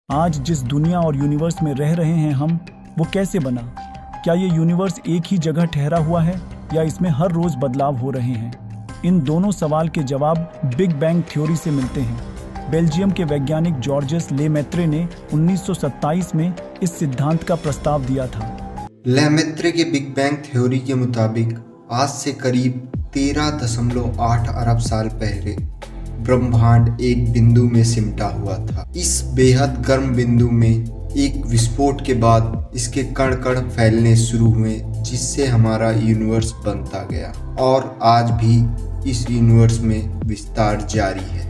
आज जिस दुनिया और यूनिवर्स में रह रहे हैं हम, वो कैसे बना? क्या ये यूनिवर्स एक ही जगह ठहरा हुआ है या इसमें हर रोज बदलाव हो रहे हैं? इन दोनों सवाल के जवाब बिग बैंग थ्योरी से मिलते हैं। बेल्जियम के वैज्ञानिक जॉर्जेस लेमेत्रे ने 1927 में इस सिद्धांत का प्रस्ताव दिया था। लेमेत्रे के बिग बैंग थ्योरी के मुताबिक आज से करीब 13.8 अरब साल पहले ब्रह्मांड एक बिंदु में सिमटा हुआ था। इस बेहद गर्म बिंदु में एक विस्फोट के बाद इसके कण कण फैलने शुरू हुए, जिससे हमारा यूनिवर्स बनता गया और आज भी इस यूनिवर्स में विस्तार जारी है।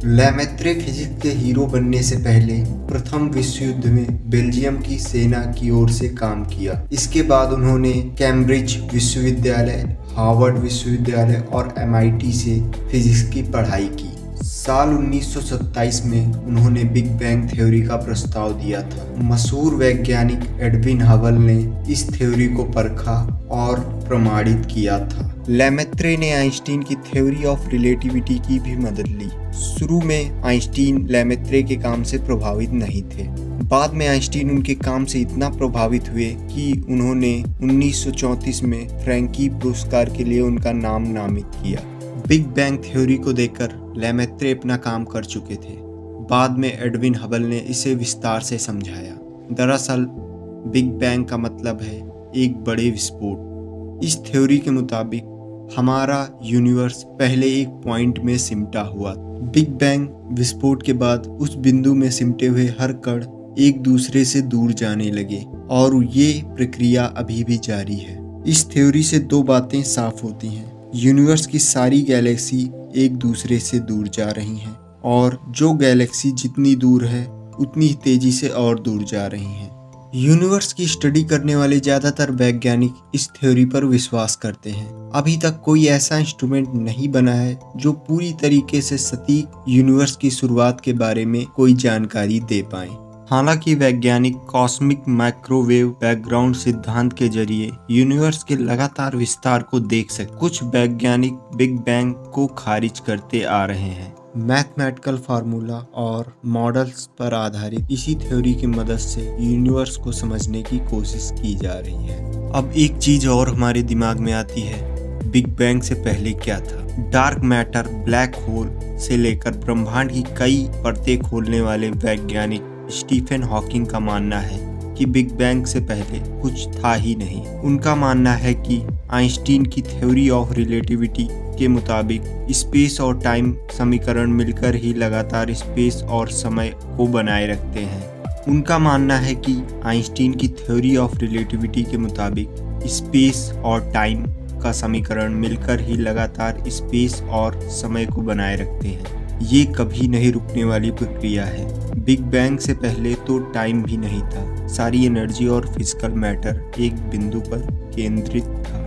लेमेत्रे फिजिक्स के हीरो बनने से पहले प्रथम विश्व युद्ध में बेल्जियम की सेना की ओर से काम किया। इसके बाद उन्होंने कैम्ब्रिज विश्वविद्यालय, हार्वर्ड विश्वविद्यालय और MIT से फिजिक्स की पढ़ाई की। साल 1927 में उन्होंने बिग बैंग थ्योरी का प्रस्ताव दिया था। मशहूर वैज्ञानिक एडविन हबल ने इस थ्योरी को परखा और प्रमाणित किया था। लेमेत्रे ने आइंस्टीन की थ्योरी ऑफ रिलेटिविटी की भी मदद ली। शुरू में आइंस्टीन लेमेत्रे के काम से प्रभावित नहीं थे। बाद में आइंस्टीन उनके काम से इतना प्रभावित हुए कि उन्होंने 1934 में फ्रैंकी पुरस्कार के लिए उनका नाम नामित किया। बिग बैंग थ्योरी को देखकर लेमेत्रे अपना काम कर चुके थे। बाद में एडविन हबल ने इसे विस्तार से समझाया। दरअसल बिग बैंग का मतलब है एक बड़े विस्फोट। इस थ्योरी के मुताबिक हमारा यूनिवर्स पहले एक पॉइंट में सिमटा हुआ। बिग बैंग विस्फोट के बाद उस बिंदु में सिमटे हुए हर कण एक दूसरे से दूर जाने लगे और ये प्रक्रिया अभी भी जारी है। इस थ्योरी से दो बातें साफ होती हैं। यूनिवर्स की सारी गैलेक्सी एक दूसरे से दूर जा रही हैं और जो गैलेक्सी जितनी दूर है उतनी तेजी से और दूर जा रही हैं। यूनिवर्स की स्टडी करने वाले ज़्यादातर वैज्ञानिक इस थ्योरी पर विश्वास करते हैं। अभी तक कोई ऐसा इंस्ट्रूमेंट नहीं बना है जो पूरी तरीके से सटीक यूनिवर्स की शुरुआत के बारे में कोई जानकारी दे पाए। हालांकि वैज्ञानिक कॉस्मिक माइक्रोवेव बैकग्राउंड सिद्धांत के जरिए यूनिवर्स के लगातार विस्तार को देख सकते। कुछ वैज्ञानिक बिग बैंग को खारिज करते आ रहे हैं। मैथमेटिकल फार्मूला और मॉडल्स पर आधारित इसी थ्योरी की मदद से यूनिवर्स को समझने की कोशिश की जा रही है। अब एक चीज और हमारे दिमाग में आती है, बिग बैंग से पहले क्या था? डार्क मैटर, ब्लैक होल से लेकर ब्रह्मांड की कई परतें खोलने वाले वैज्ञानिक स्टीफन हॉकिंग का मानना है कि बिग बैंग से पहले कुछ था ही नहीं। उनका मानना है कि आइंस्टीन की थ्योरी ऑफ रिलेटिविटी के मुताबिक स्पेस और टाइम समीकरण मिलकर ही लगातार स्पेस और समय को बनाए रखते हैं। उनका मानना है कि आइंस्टीन की थ्योरी ऑफ रिलेटिविटी के मुताबिक स्पेस और टाइम का समीकरण मिलकर ही लगातार स्पेस और समय को बनाए रखते हैं। ये कभी नहीं रुकने वाली प्रक्रिया है। बिग बैंग से पहले तो टाइम भी नहीं था। सारी एनर्जी और फिजिकल मैटर एक बिंदु पर केंद्रित था।